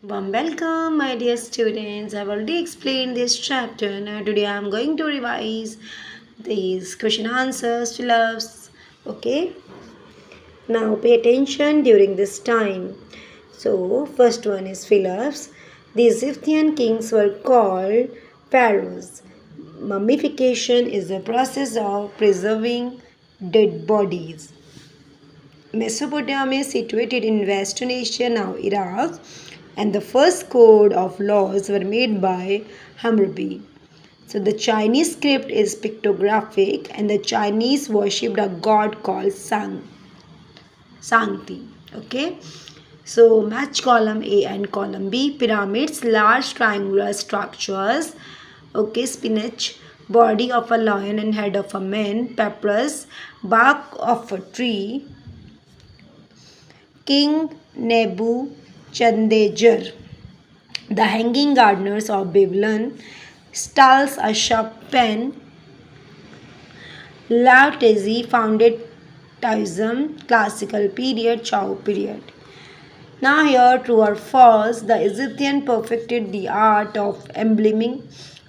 Warm welcome, my dear students. I've already explained this chapter. Now, today I'm going to revise these question answers, fill-ups. Okay. Now, pay attention during this time. So, first one is fill-ups. The Egyptian kings were called pharaohs. Mummification is the process of preserving dead bodies. Mesopotamia is situated in Western Asia, now Iraq, and the first code of laws were made by Hammurabi. So the Chinese script is pictographic, and the Chinese worshipped a god called Sangti. Okay. So match column A and column B. Pyramids, large triangular structures. Okay, spinach, body of a lion and head of a man. Papyrus, bark of a tree. King Nebuchadnezzar, the hanging gardeners of Babylon, Stalls a sharp pen, Lao Tzu founded Taoism, classical period, Chao period. Now here, true or false, the Egyptian perfected the art of embalming.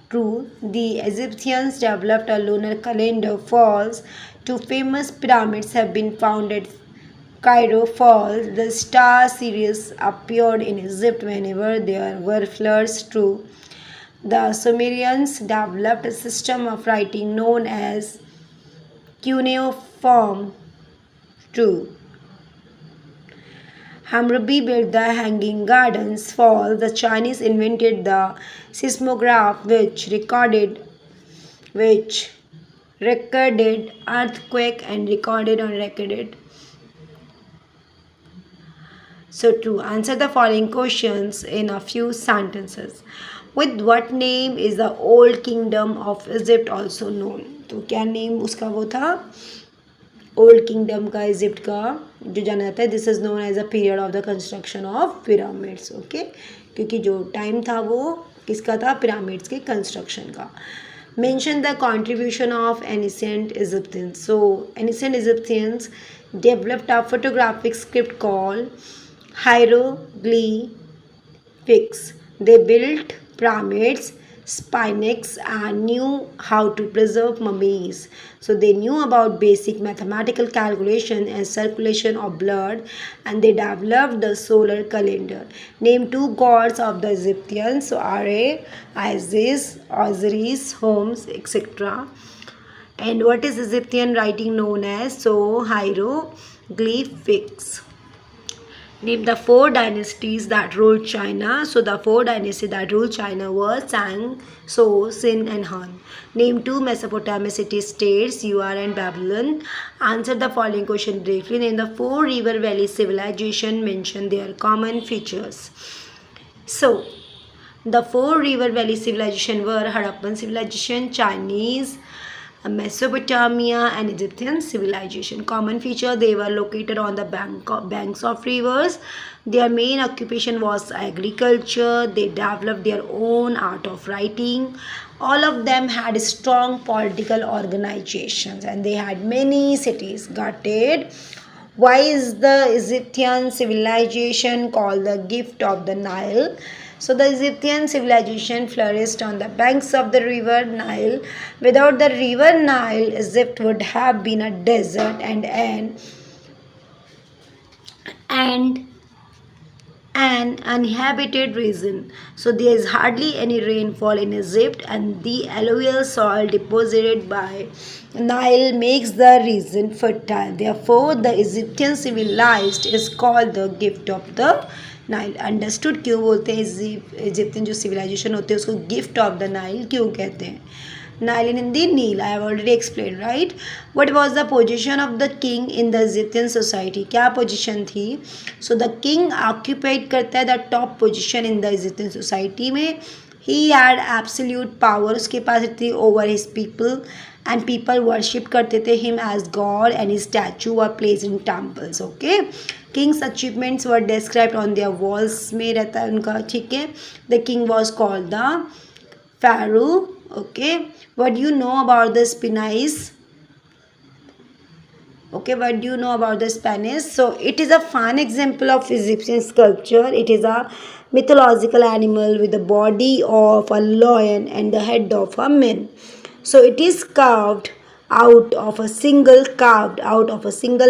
True, the Egyptians developed a lunar calendar. False, two famous pyramids have been found at Cairo. False, the star series appeared in Egypt whenever there were floods. True, the Sumerians developed a system of writing known as cuneiform. True, Hammurabi built the Hanging Gardens. False, the Chinese invented the seismograph, which recorded earthquake and recorded. So true. Answer the following questions in a few sentences. With what name is the old kingdom of Egypt also known? तो क्या name उसका वो था old kingdom का Egypt का जो जाना जाता है this is known as a period of the construction of pyramids. Okay, क्योंकि जो टाइम था वो किसका था? पिरामिड्स के कंस्ट्रक्शन का. Mention the contribution of ancient Egyptians. So ancient Egyptians developed a photographic script called hieroglyphics. They built pyramids, sphinx, and knew how to preserve mummies. So they knew about basic mathematical calculation and circulation of blood, and they developed the solar calendar. Name two gods of the Egyptians. So Ra, Isis, Osiris, Horus, etc. And what is Egyptian writing known as? So hieroglyphics. Name the four dynasties that ruled China. So the four dynasties that ruled China were Shang, So, Sin and Han. Name two Mesopotamian city-states, Ur and Babylon. Answer the following question briefly. Name the four river valley civilization. Mention their common features. So, the four river valley civilization were Harappan civilization, Chinese, Mesopotamia and Egyptian civilization. Common feature, they were located on the banks of rivers. Their main occupation was agriculture. They developed their own art of writing. All of them had strong political organizations and they had many cities. Got it? Why is the Egyptian civilization called the gift of the Nile? So the Egyptian civilization flourished on the banks of the river Nile. Without the river Nile, Egypt would have been a desert and an uninhabited region. So there is hardly any rainfall in Egypt, and the alluvial soil deposited by Nile makes the region fertile. Therefore, the Egyptian civilized is called the gift of the Nile. Understood क्यों बोलते हैं इजिप्तियन जो civilisation होते हैं उसको gift of the Nile क्यों कहते हैं? Nile in Hindi Neel. I have already explain right. What was the position of the king in the Egyptian society? क्या पोजीशन थी? सो द किंग ऑक्यूपाइड करता है the top position in the Egyptian society में. He had absolute power. उसके पास थी over his people and people worship करते थे him as God and his statue were placed in temples. Okay, king's achievements were described on their walls में रहता है उनका. ठीक है, the king was called the pharaoh. Okay, what do you know about the Spanish? Okay, what do you know about the Spanish? So it is a fine example of Egyptian sculpture. It is a mythological animal with the body of a lion and the head of a man. So it is carved out of a single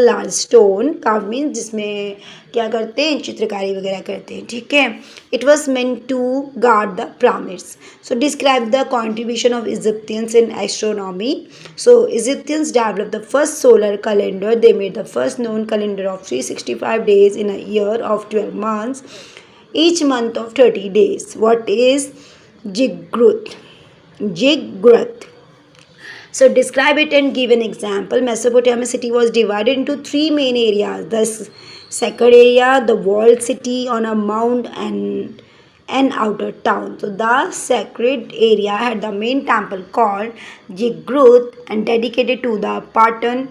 large stone. Carved means जिसमें क्या करते हैं, चित्रकारी वगैरह करते हैं, ठीक है. It was meant to guard the pyramids. So describe the contribution of Egyptians in astronomy. So Egyptians developed the first solar calendar. They made the first known calendar of 365 days in a year of 12 months, each month of 30 days. What is Ziggurat? Ziggurat. So describe it and give an example. Mesopotamia city was divided into three main areas. The sacred area, the walled city on a mound, and an outer town. So the sacred area had the main temple called Ziggurat and dedicated to the patron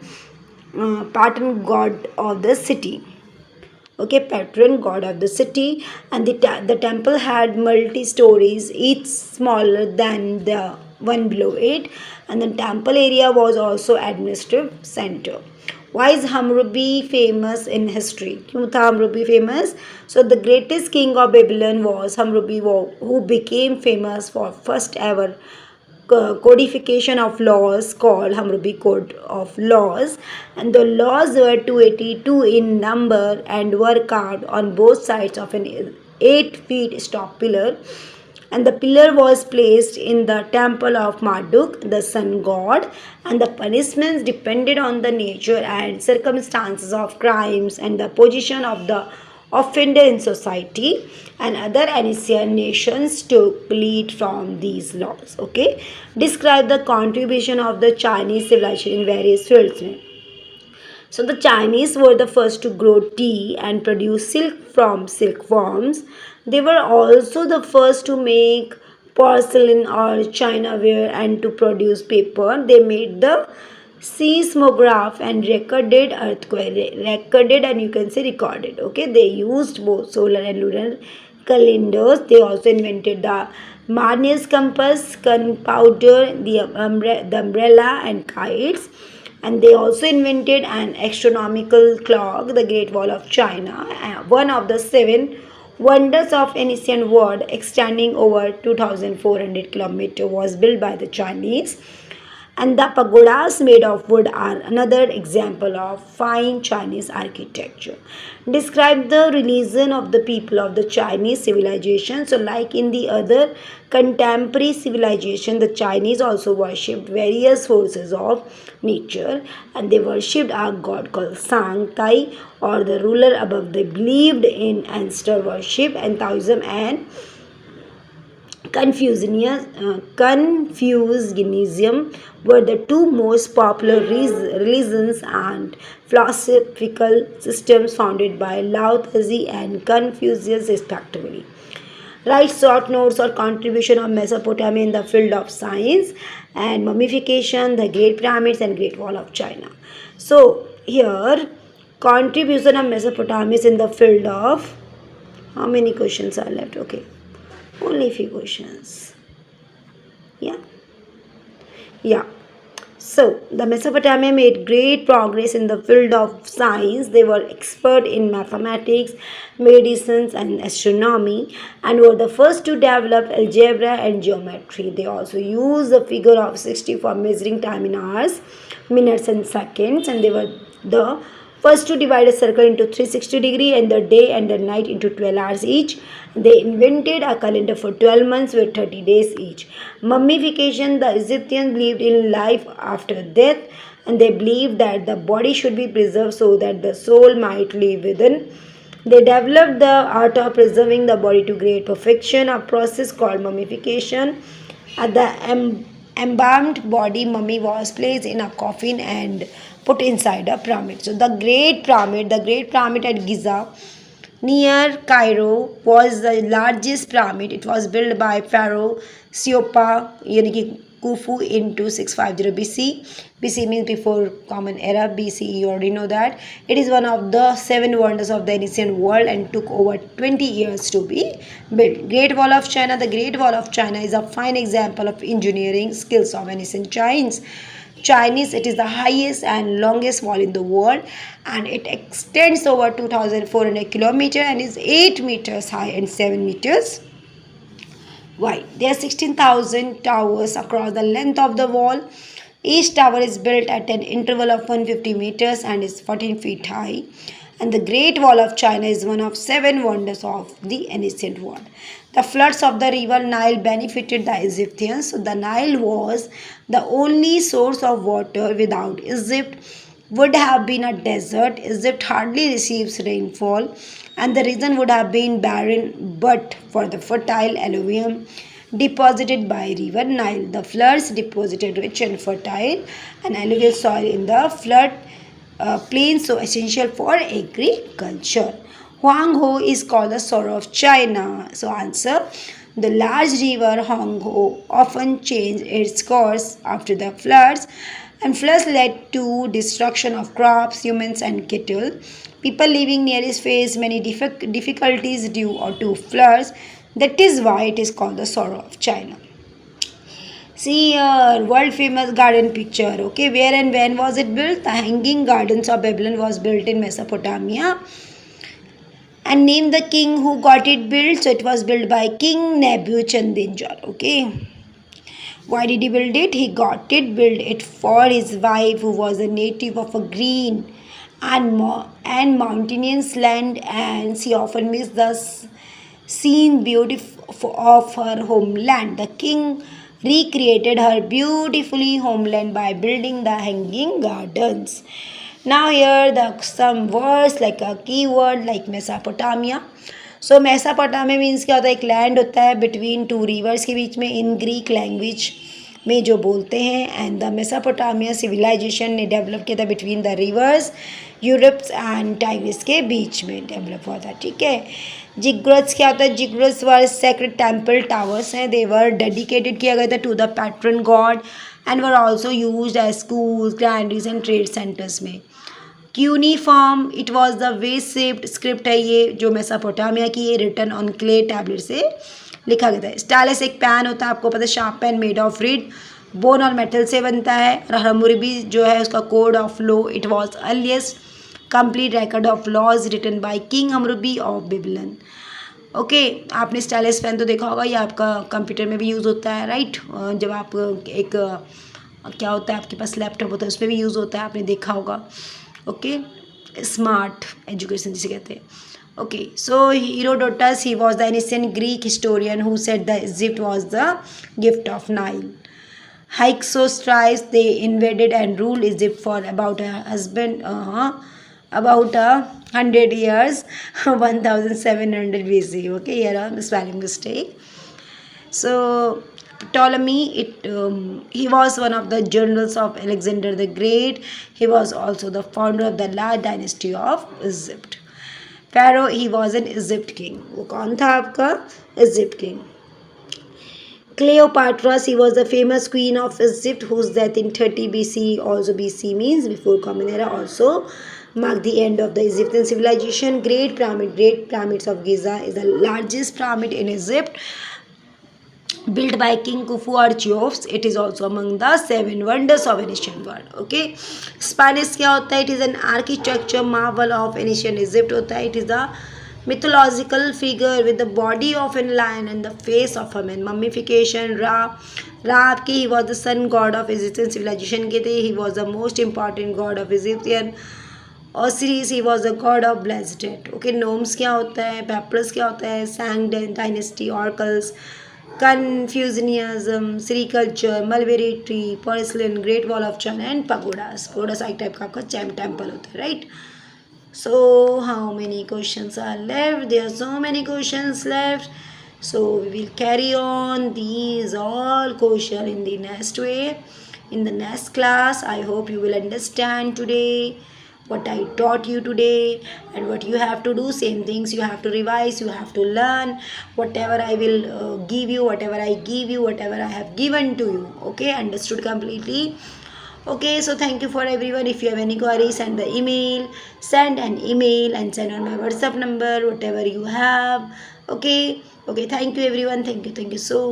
god of the city. Okay, patron god of the city, and the temple had multi stories, each smaller than the one below it, and the temple area was also administrative center. Why is Hammurabi famous in history? क्यों था Hammurabi famous? So the greatest king of Babylon was Hammurabi, who became famous for first ever codification of laws called Hammurabi Code of Laws, and the laws were 282 in number and were carved on both sides of an 8 feet stock pillar, and the pillar was placed in the temple of Marduk, the sun god, and the punishments depended on the nature and circumstances of crimes and the position of the offender in society, and other ancient nations took lead from these laws. Okay, describe the contribution of the Chinese civilization in various fields. So the Chinese were the first to grow tea and produce silk from silkworms. They were also the first to make porcelain or chinaware and to produce paper. They made the seismograph and recorded earthquake. Recorded, and you can say recorded. Okay, they used both solar and lunar calendars. They also invented the Marnius compass, gunpowder, the umbrella, and kites. And they also invented an astronomical clock, the Great Wall of China, one of the 7 wonders of ancient world, extending over 2,400 kilometers, was built by the Chinese. And the pagodas made of wood are another example of fine Chinese architecture. Describe the religion of the people of the Chinese civilization. So like in the other contemporary civilization, the Chinese also worshipped various forces of nature, and they worshipped a god called Sang Tai, or the ruler above. They believed in ancestor worship, and Taoism and Confucianism were the two most popular religions and philosophical systems founded by Lao Tzu and Confucius respectively. Write short notes or contribution of Mesopotamia in the field of science and mummification, the Great Pyramids and Great Wall of China. So here, contribution of Mesopotamia is in the field of, how many questions are left? Okay, only few questions. Yeah. So the Mesopotamia made great progress in the field of science. They were expert in mathematics, medicine, and astronomy, and were the first to develop algebra and geometry. They also used the figure of 60 for measuring time in hours, minutes, and seconds, and they were the first to divide a circle into 360 degree and the day and the night into 12 hours each. They invented a calendar for 12 months with 30 days each. Mummification, the Egyptians believed in life after death, and they believed that the body should be preserved so that the soul might live within. They developed the art of preserving the body to great perfection, a process called mummification. At the embalmed body, mummy was placed in a coffin and put inside a pyramid. So the Great Pyramid at Giza near Cairo was the largest pyramid. It was built by Pharaoh Siopa yani ki Khufu in 2650 BC. BC means before Common Era. BC, you already know that. It is one of the 7 wonders of the ancient world and took over 20 years to be built. Great Wall of China. The Great Wall of China is a fine example of engineering skills of ancient Chinese. Chinese. It is the highest and longest wall in the world, and it extends over 2,400 kilometers and is 8 meters high and 7 meters wide. There are 16,000 towers across the length of the wall. Each tower is built at an interval of 150 meters and is 14 feet high. And the Great Wall of China is one of 7 wonders of the ancient world. The floods of the river Nile benefited the Egyptians. So the Nile was the only source of water. Without Egypt, would have been a desert. Egypt hardly receives rainfall, and the region would have been barren but for the fertile alluvium deposited by river Nile. The floods deposited rich and fertile and alluvial soil in the flood plains, so essential for agriculture. Huang Ho is called the sorrow of China. So answer: the large river Huang Ho often changed its course after the floods, and floods led to destruction of crops, humans, and cattle. People living near it face many difficulties due to floods. That is why it is called the sorrow of China. See here, world famous garden picture. Okay, where and when was it built? The Hanging Gardens of Babylon was built in Mesopotamia. And name the king who got it built. So it was built by King Nebuchadnezzar. Okay. Why did he build it? He got it, built it for his wife, who was a native of a green and mountainous land, and she often missed the scene beauty of her homeland. The king recreated her beautifully homeland by building the Hanging Gardens. Now here some words like a keyword like Mesopotamia. So Mesopotamia means क्या होता है? एक land होता है between two reverse के बीच में, in Greek language में जो बोलते हैं. एंड द मेसोपोटामिया सिविलाइजेशन ने डेवलप किया था between the reverse Europe's and Tigris के बीच में डेवलप हुआ था. ठीक है. जिग्रट्स क्या होता है? Ziggurats were sacred temple towers हैं. दे वर डेडिकेटेड किया गया था to the patron god and were also use as schools, granaries and trade centres में. क्यूनीफॉर्म, इट वॉज द वेस्ट शेप्ड स्क्रिप्ट है ये जो मेसोपोटामिया की, ये रिटन ऑन क्ले टैबलेट से लिखा गया था. स्टाइलस एक पैन होता है, आपको पता है, sharp pen made of reed, bone और मेटल से बनता है. और हम्मुरबी जो है उसका code of law, it was earliest complete record of laws written by king Hammurabi of Babylon. Okay, आपने स्टाइलस पेन तो देखा होगा, ये आपका कंप्यूटर में भी यूज़ होता है, राइट. जब आप एक क्या होता है आपके पास लैपटॉप होता है उस पर भी यूज़ होता है, आपने देखा होगा. ओके, स्मार्ट एजुकेशन जिसे कहते हैं. Okay, so Herodotus, he was the ancient Greek historian who said that Egypt was the gift of Nile. Hyksos, they invaded and ruled Egypt for about about 100 years, 1700 BC. Okay, here a spelling mistake. So Ptolemy, he was one of the generals of Alexander the Great. He was also the founder of the last dynasty of Egypt. Pharaoh, he was an Egypt king. वो कौन था आपका? Egypt king. Cleopatra, she was the famous queen of Egypt whose death in 30 BC, also BC means before Common Era, also marked the end of the Egyptian civilization. Great Pyramids of Giza is the largest pyramid in Egypt, built by King Khufu or Cheops. It is also among the 7 wonders of ancient world. Okay, Sphinx क्या होता है? It is an architecture marvel of ancient Egypt होता है. It is the mythological figure with the body of a lion and the face of a man. Mummification. Ra आपकी, he was the sun god of Egyptian civilization के थे. He was the most important god of Egyptian. Osiris, he was the god of blessed dead. Okay, gnomes क्या होता है? Papyrus क्या होता है? Sang dynasty, oracles, Confucianism, sericulture, mulberry tree, porcelain, Great Wall of China and pagodas. Pagodas एक type का आपका temple होता है, right? So how many questions are left? There are so many questions left. So we will carry on these all questions in the next way, in the next class. I hope you will understand today what I taught you today, and what you have to do. Same things you have to revise, you have to learn whatever I will give you, whatever I give you, whatever I have given to you. Okay, understood completely? Okay, so thank you for everyone. If you have any queries, send an email and send on my WhatsApp number, whatever you have. Okay, thank you everyone. Thank you so